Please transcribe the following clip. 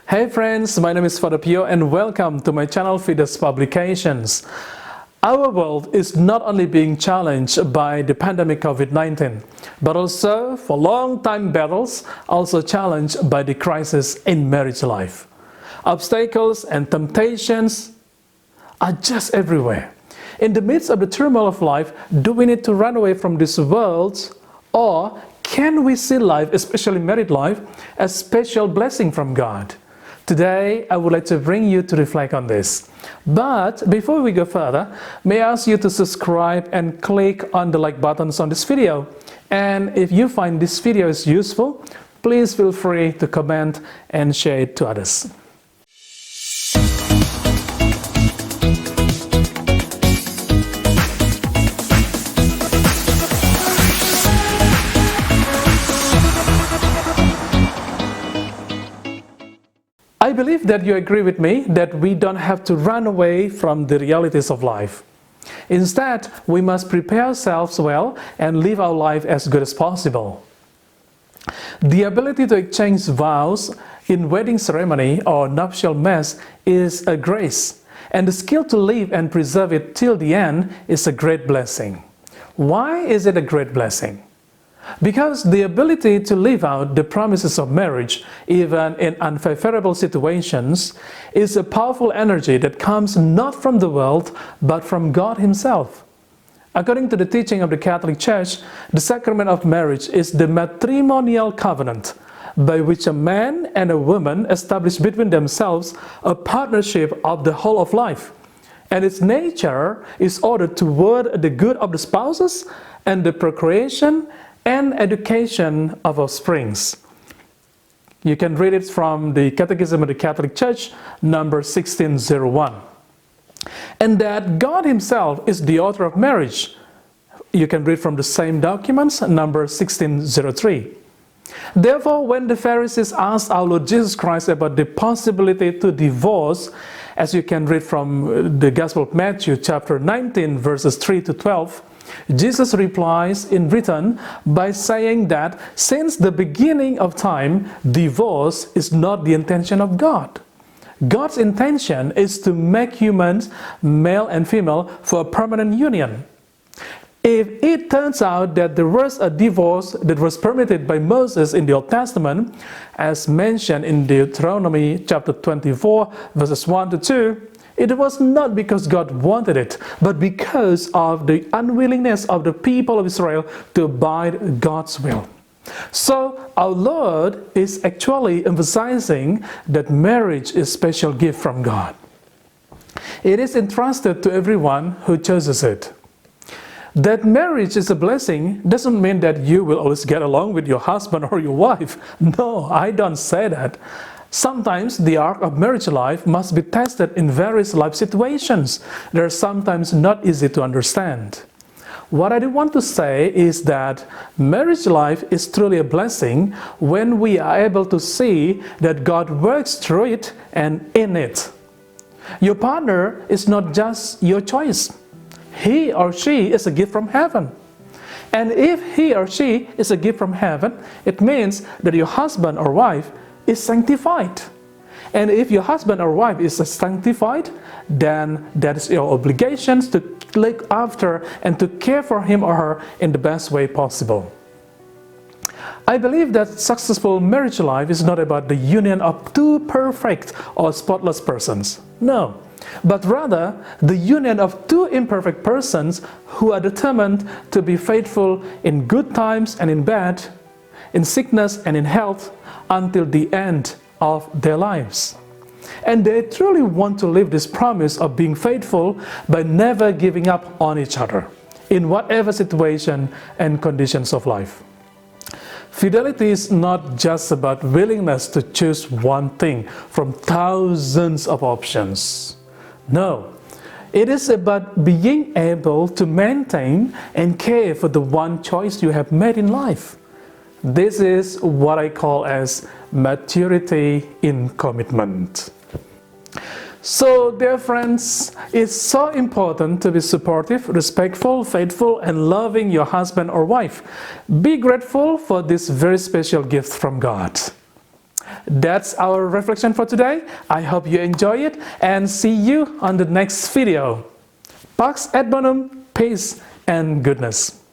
Hey friends, my name is Father Pio and welcome to my channel Fides Publications. Our world is not only being challenged by the pandemic COVID-19, but also for long time battles, also challenged by the crisis in marriage life. Obstacles and temptations are just everywhere. In the midst of the turmoil of life, do we need to run away from this world, or can we see life, especially married life, as a special blessing from God? Today, I would like to bring you to reflect on this. But before we go further, may I ask you to subscribe and click on the like buttons on this video. And if you find this video is useful, please feel free to comment and share it to others. I believe that you agree with me that we don't have to run away from the realities of life. Instead, we must prepare ourselves well and live our life as good as possible. The ability to exchange vows in wedding ceremony or nuptial mass is a grace, and the skill to live and preserve it till the end is a great blessing. Why is it a great blessing? Because the ability to live out the promises of marriage, even in unfavorable situations, is a powerful energy that comes not from the world, but from God Himself. According to the teaching of the Catholic Church, the sacrament of marriage is the matrimonial covenant by which a man and a woman establish between themselves a partnership of the whole of life. And its nature is ordered toward the good of the spouses and the procreation and education of offsprings. You can read it from the Catechism of the Catholic Church, number 1601. And that God Himself is the author of marriage. You can read from the same documents, number 1603. Therefore, when the Pharisees asked our Lord Jesus Christ about the possibility to divorce, as you can read from the Gospel of Matthew, chapter 19, verses 3 to 12, Jesus replies in written by saying that since the beginning of time, divorce is not the intention of God. God's intention is to make humans, male and female, for a permanent union. If it turns out that there was a divorce that was permitted by Moses in the Old Testament, as mentioned in Deuteronomy chapter 24, verses 1 to 2, it was not because God wanted it, but because of the unwillingness of the people of Israel to abide God's will. So our Lord is actually emphasizing that marriage is a special gift from God. It is entrusted to everyone who chooses it. That marriage is a blessing doesn't mean that you will always get along with your husband or your wife. No, I don't say that. Sometimes the arc of marriage life must be tested in various life situations that are sometimes not easy to understand. What I do want to say is that marriage life is truly a blessing when we are able to see that God works through it and in it. Your partner is not just your choice. He or she is a gift from heaven. And if he or she is a gift from heaven, it means that your husband or wife is sanctified. And if your husband or wife is sanctified, then that is your obligation to look after and to care for him or her in the best way possible. I believe that successful marriage life is not about the union of two perfect or spotless persons. No, but rather the union of two imperfect persons who are determined to be faithful in good times and in bad, in sickness and in health, until the end of their lives. And they truly want to live this promise of being faithful by never giving up on each other in whatever situation and conditions of life. Fidelity is not just about willingness to choose one thing from thousands of options. No, it is about being able to maintain and care for the one choice you have made in life. This is what I call as maturity in commitment. So, dear friends, it's so important to be supportive, respectful, faithful, and loving your husband or wife. Be grateful for this very special gift from God. That's our reflection for today. I hope you enjoy it and see you on the next video. Pax et bonum, peace and goodness.